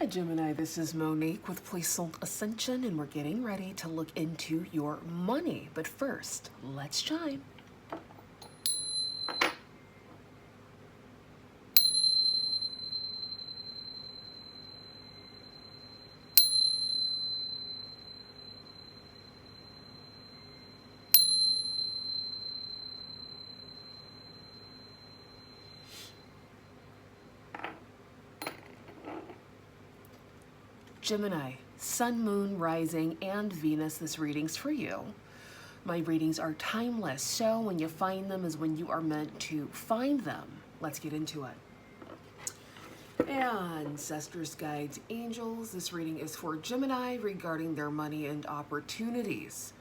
Hi Gemini, this is Monique with Puissant Ascension, and we're getting ready to look into your money. But first, let's chime. Gemini, Sun, Moon, Rising, and Venus, this reading's for you. My readings are timeless, so when you find them is when you are meant to find them. Let's get into it. Ancestors, guides, angels, this reading is for Gemini regarding their money and opportunities.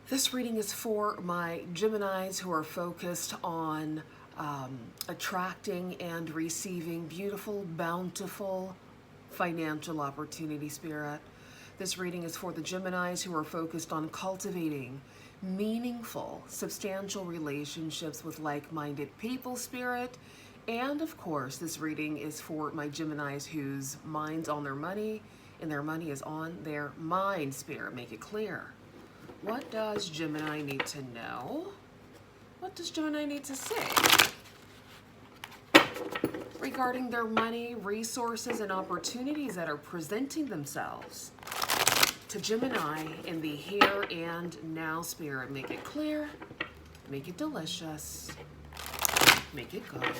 This reading is for my Geminis who are focused on attracting and receiving beautiful, bountiful, financial opportunity, Spirit. This reading is for the Geminis who are focused on cultivating meaningful, substantial relationships with like-minded people, Spirit. And of course, this reading is for my Geminis whose mind's on their money and their money is on their mind, Spirit. Make it clear. What does Gemini need to know? What does Gemini need to say regarding their money, resources, and opportunities that are presenting themselves to Gemini in the here and now, Spirit? Make it clear, make it delicious, make it good.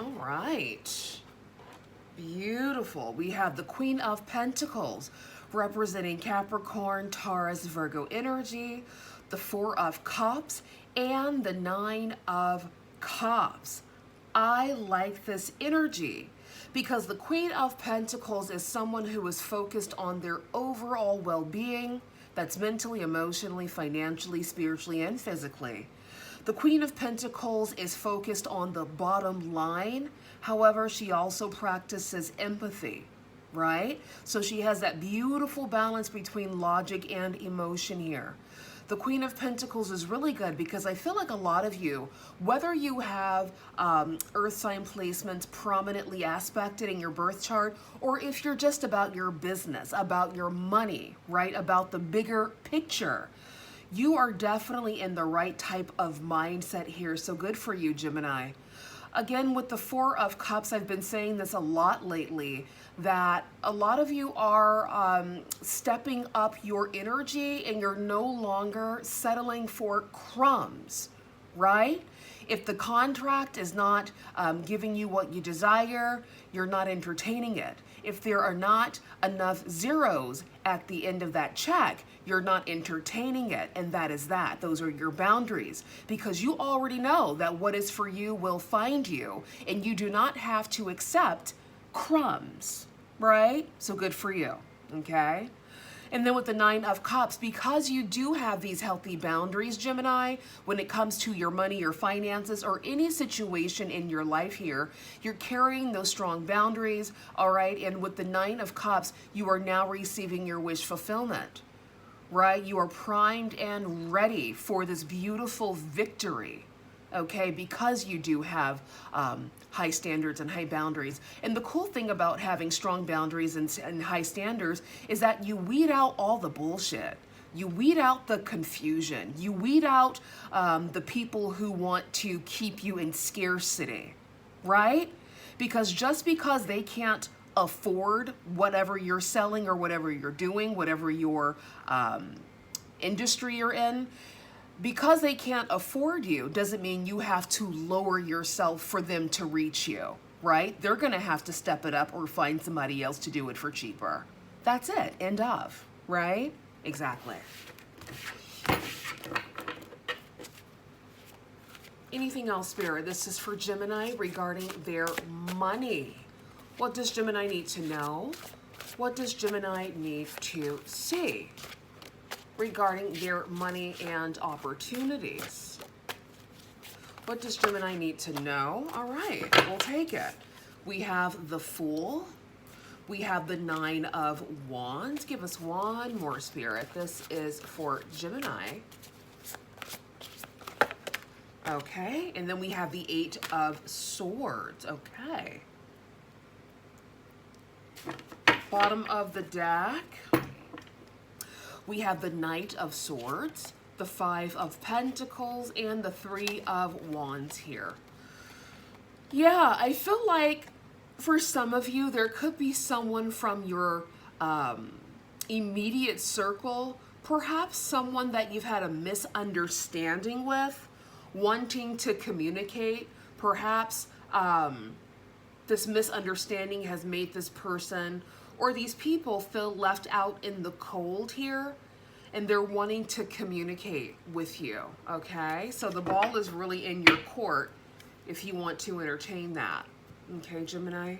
All right, beautiful. We have the Queen of Pentacles representing Capricorn, Taurus, Virgo energy, the Four of Cups, and the Nine of Cups. I like this energy because the Queen of Pentacles is someone who is focused on their overall well-being. That's mentally, emotionally, financially, spiritually, and physically. The Queen of Pentacles is focused on the bottom line. However, she also practices empathy, right? So she has that beautiful balance between logic and emotion here. The Queen of Pentacles is really good because I feel like a lot of you, whether you have earth sign placements prominently aspected in your birth chart, or if you're just about your business, about your money, right, about the bigger picture, you are definitely in the right type of mindset here. So good for you, Gemini. Again, with the Four of Cups, I've been saying this a lot lately, that a lot of you are stepping up your energy and you're no longer settling for crumbs, right? If the contract is not giving you what you desire, you're not entertaining it. If there are not enough zeros at the end of that check, you're not entertaining it, and that is that. Those are your boundaries, because you already know that what is for you will find you, and you do not have to accept crumbs, right? So good for you, okay? And then with the Nine of Cups, because you do have these healthy boundaries, Gemini, when it comes to your money, your finances, or any situation in your life here, you're carrying those strong boundaries, all right? And with the Nine of Cups, you are now receiving your wish fulfillment, right? You are primed and ready for this beautiful victory, okay, because you do have high standards and high boundaries. And the cool thing about having strong boundaries and high standards is that you weed out all the bullshit. You weed out the confusion. You weed out the people who want to keep you in scarcity, right? Because just because they can't afford whatever you're selling or whatever you're doing, whatever your industry you're in, because they can't afford you doesn't mean you have to lower yourself for them to reach you, right? They're going to have to step it up or find somebody else to do it for cheaper. That's it. End of, right? Exactly. Anything else, Spirit? This is for Gemini regarding their money. What does Gemini need to know? What does Gemini need to see regarding their money and opportunities? What does Gemini need to know? All right, we'll take it. We have the Fool. We have the Nine of Wands. Give us one more, Spirit. This is for Gemini. Okay, and then we have the Eight of Swords. Okay. Bottom of the deck, we have the Knight of Swords, the Five of Pentacles, and the Three of Wands here. Yeah, I feel like for some of you, there could be someone from your immediate circle, perhaps someone that you've had a misunderstanding with, wanting to communicate. Perhaps this misunderstanding has made this person or these people feel left out in the cold here, and they're wanting to communicate with you, okay? So the ball is really in your court if you want to entertain that, okay, Gemini?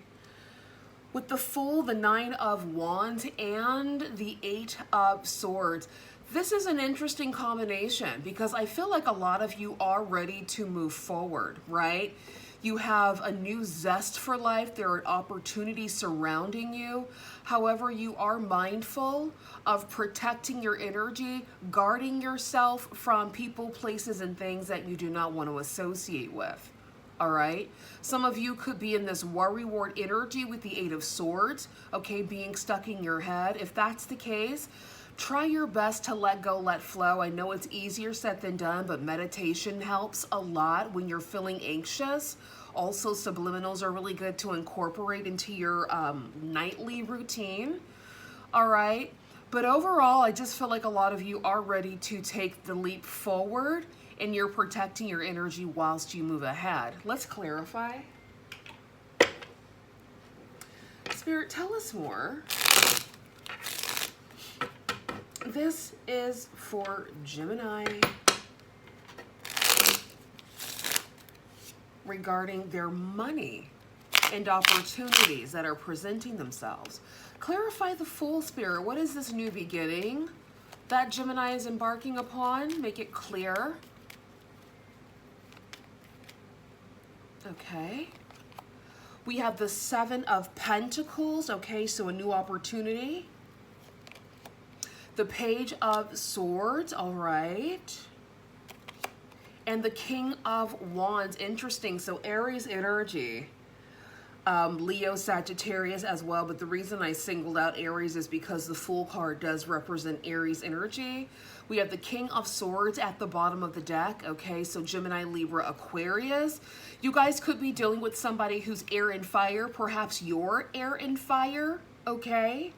With the Fool, the Nine of Wands, and the Eight of Swords, this is an interesting combination because I feel like a lot of you are ready to move forward, right? You have a new zest for life. There are opportunities surrounding you. However, you are mindful of protecting your energy, guarding yourself from people, places, and things that you do not want to associate with. All right. Some of you could be in this worrywart energy with the Eight of Swords, okay, being stuck in your head. If that's the case, try your best to let go, let flow. I know it's easier said than done, but meditation helps a lot when you're feeling anxious. Also, subliminals are really good to incorporate into your nightly routine. All right. But overall, I just feel like a lot of you are ready to take the leap forward, and you're protecting your energy whilst you move ahead. Let's clarify. Spirit, tell us more. This is for Gemini regarding their money and opportunities that are presenting themselves. Clarify the Fool, Spirit. What is this new beginning that Gemini is embarking upon? Make it clear. Okay. We have the Seven of Pentacles. Okay, so a new opportunity. The Page of Swords. All right. And the King of Wands. Interesting. So Aries energy. Leo, Sagittarius as well, but the reason I singled out Aries is because the Fool card does represent Aries energy. We have the King of Swords at the bottom of the deck, okay, so Gemini, Libra, Aquarius. You guys could be dealing with somebody who's air and fire, perhaps you're air and fire, okay?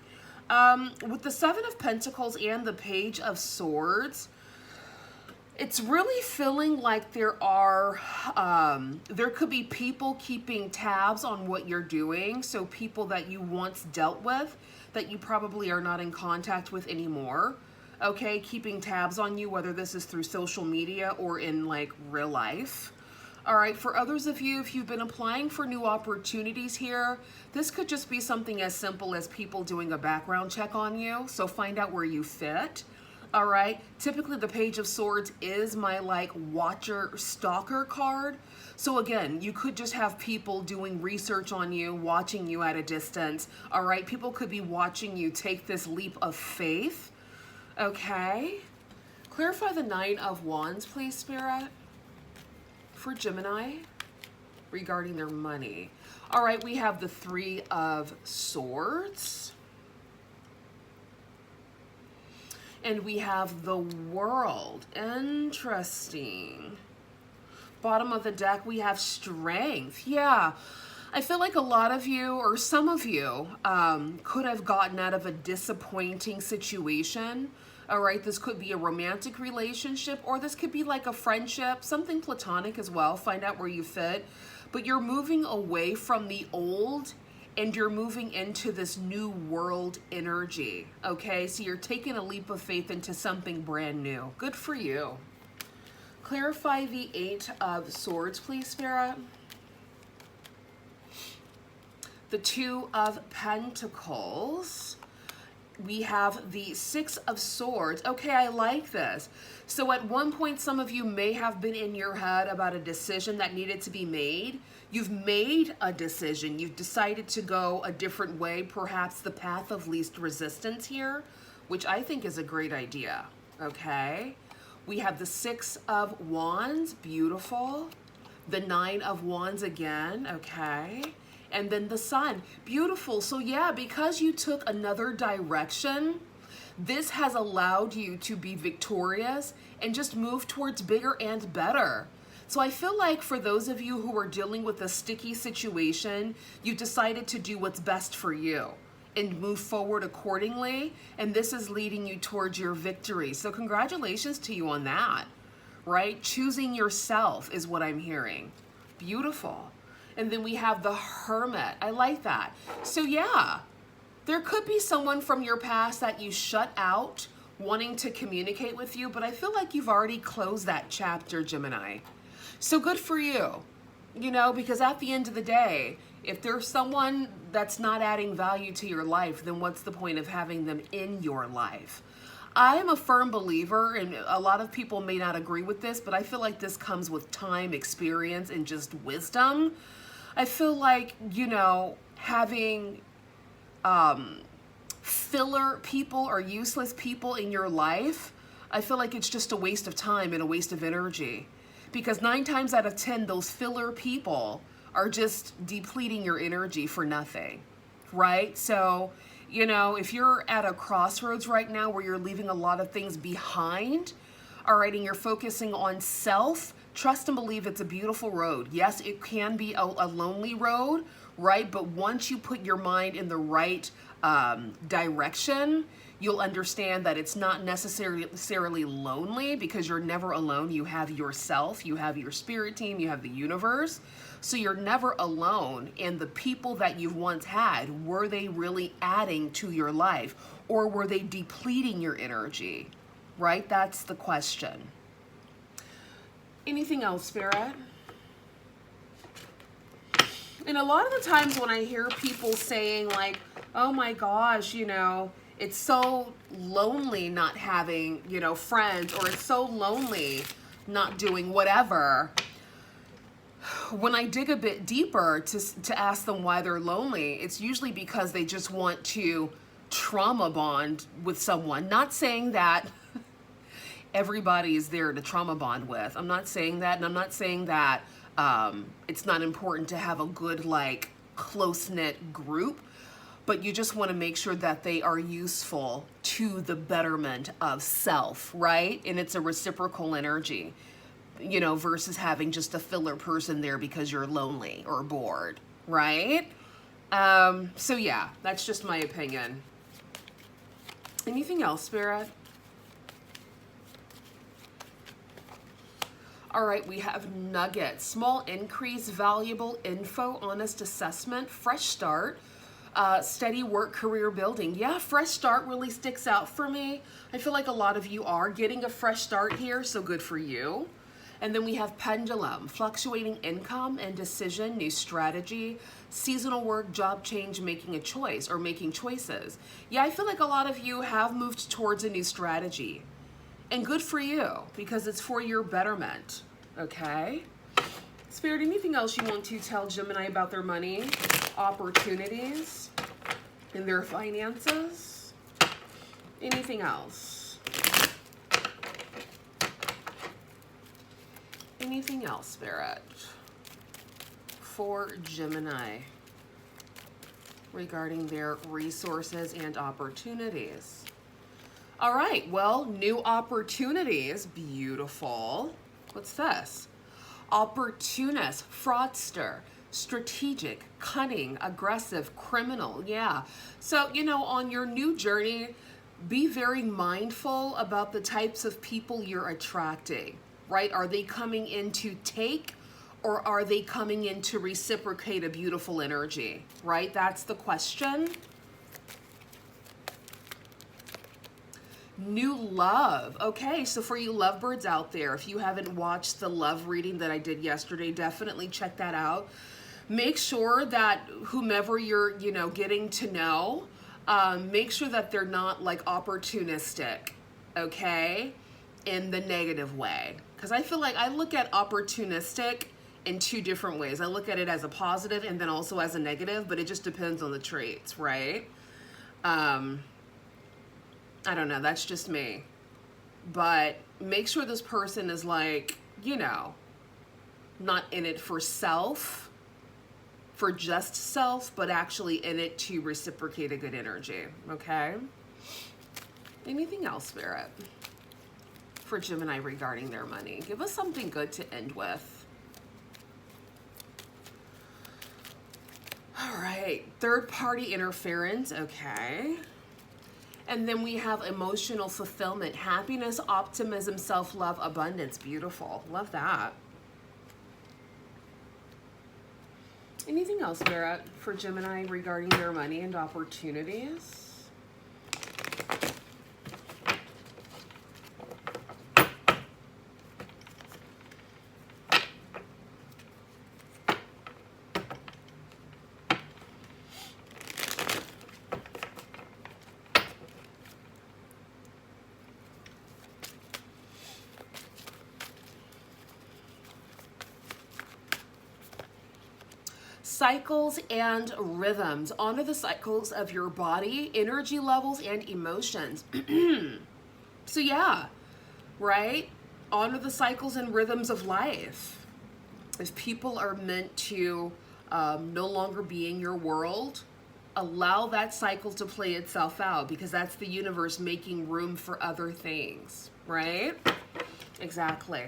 With the Seven of Pentacles and the Page of Swords, it's really feeling like there could be people keeping tabs on what you're doing. So people that you once dealt with that you probably are not in contact with anymore. Okay, keeping tabs on you, whether this is through social media or in like real life. All right, for others of you, if you've been applying for new opportunities here, this could just be something as simple as people doing a background check on you. So find out where you fit. All right, typically the Page of Swords is my like watcher stalker card. So again, you could just have people doing research on you, watching you at a distance. All right, people could be watching you take this leap of faith. Okay, clarify the Nine of Wands, please, Spirit, for Gemini regarding their money. All right, we have the Three of Swords. And we have the World. Interesting. Bottom of the deck, we have Strength. Yeah, I feel like a lot of you, or some of you, could have gotten out of a disappointing situation. All right, this could be a romantic relationship, or this could be like a friendship, something platonic as well. Find out where you fit. But you're moving away from the old, and you're moving into this new world energy, okay? So you're taking a leap of faith into something brand new. Good for you. Clarify the Eight of Swords, please, Spirit. The Two of Pentacles. We have the Six of Swords. Okay, I like this. So at one point, some of you may have been in your head about a decision that needed to be made. You've made a decision. You've decided to go a different way, perhaps the path of least resistance here, which I think is a great idea, okay? We have the Six of Wands, beautiful. The Nine of Wands again, okay. And then the Sun, beautiful. So yeah, because you took another direction, this has allowed you to be victorious and just move towards bigger and better. So I feel like for those of you who are dealing with a sticky situation, you decided to do what's best for you and move forward accordingly. And this is leading you towards your victory. So congratulations to you on that, right? Choosing yourself is what I'm hearing. Beautiful. And then we have the Hermit. I like that. So yeah, there could be someone from your past that you shut out wanting to communicate with you, but I feel like you've already closed that chapter, Gemini. So good for you, you know, because at the end of the day, if there's someone that's not adding value to your life, then what's the point of having them in your life? I am a firm believer, and a lot of people may not agree with this, but I feel like this comes with time, experience, and just wisdom. I feel like, you know, having filler people or useless people in your life, I feel like it's just a waste of time and a waste of energy. Because 9 times out of 10, those filler people are just depleting your energy for nothing, right? So, you know, if you're at a crossroads right now where you're leaving a lot of things behind, all right, and you're focusing on self, trust and believe it's a beautiful road. Yes, it can be a lonely road, right? But once you put your mind in the right direction, you'll understand that it's not necessarily lonely, because you're never alone. You have yourself, you have your spirit team, you have the universe. So you're never alone. And the people that you've once had, were they really adding to your life, or were they depleting your energy? Right? That's the question. Anything else, Spirit? And a lot of the times when I hear people saying like, oh my gosh, you know, it's so lonely not having, you know, friends, or it's so lonely not doing whatever. When I dig a bit deeper to ask them why they're lonely, it's usually because they just want to trauma bond with someone. Not saying that everybody is there to trauma bond with. I'm not saying that, and I'm not saying that it's not important to have a good, like, close-knit group, but you just want to make sure that they are useful to the betterment of self, right? And it's a reciprocal energy, you know, versus having just a filler person there because you're lonely or bored, right? So yeah, that's just my opinion. Anything else, Spirit? All right, we have nuggets. Small increase, valuable info, honest assessment, fresh start, steady work, career building. Yeah, fresh start really sticks out for me. I feel like a lot of you are getting a fresh start here, so good for you. And then we have pendulum, fluctuating income and decision, new strategy, seasonal work, job change, making a choice or making choices. Yeah, I feel like a lot of you have moved towards a new strategy. And good for you, because it's for your betterment, okay? Spirit, anything else you want to tell Gemini about their money, opportunities, and their finances? Anything else? Anything else, Spirit, for Gemini regarding their resources and opportunities? All right, well, new opportunities, beautiful. What's this? Opportunist, fraudster, strategic, cunning, aggressive, criminal, yeah. So, you know, on your new journey, be very mindful about the types of people you're attracting, right? Are they coming in to take, or are they coming in to reciprocate a beautiful energy, right? That's the question. New love. Okay, so for you lovebirds out there, if you haven't watched the love reading that I did yesterday, definitely check that out. Make sure that whomever you're, you know, getting to know, make sure that they're not like opportunistic, okay, in the negative way. Because I feel like I look at opportunistic in two different ways. I look at it as a positive and then also as a negative, but it just depends on the traits, right? I don't know, that's just me. but make sure this person is like, you know, not in it for self, for just self, but actually in it to reciprocate a good energy, okay? Anything else, Spirit, for Gemini regarding their money? Give us something good to end with. All right, third-party interference, okay. And then we have emotional fulfillment, happiness, optimism, self-love, abundance. Beautiful. Love that. Anything else, Spirit, for Gemini regarding their money and opportunities? Cycles and rhythms. Honor the cycles of your body, energy levels, and emotions. So yeah, right? Honor the cycles and rhythms of life. If people are meant to no longer be in your world, allow that cycle to play itself out, because that's the universe making room for other things, right? Exactly.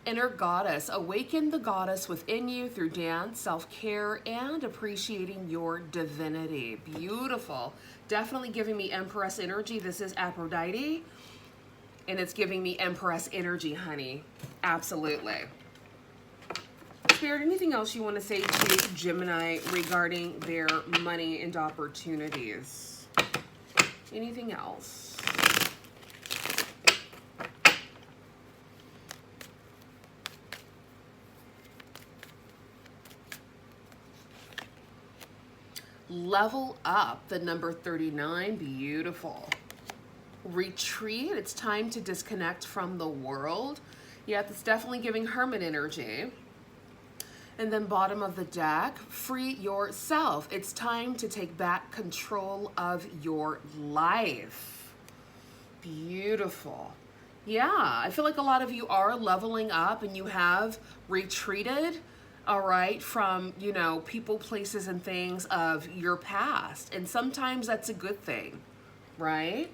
Inner goddess. Awaken the goddess within you through dance, self-care, and appreciating your divinity. Beautiful. Definitely giving me Empress energy. This is Aphrodite, and it's giving me Empress energy, honey. Absolutely. Spirit, anything else you want to say to Gemini regarding their money and opportunities? Anything else? Level up, the number 39, beautiful. Retreat, it's time to disconnect from the world. Yeah, it's definitely giving Hermit energy. And then bottom of the deck, free yourself. It's time to take back control of your life. Beautiful. Yeah, I feel like a lot of you are leveling up and you have retreated, all right, from, you know, people, places, and things of your past. And sometimes that's a good thing, right?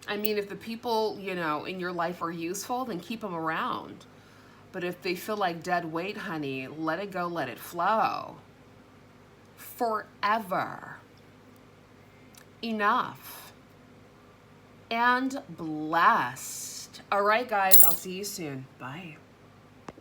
I mean, if the people, you know, in your life are useful, then keep them around. But if they feel like dead weight, honey, let it go, let it flow. Forever. Enough. And blessed. All right, guys, I'll see you soon. Bye.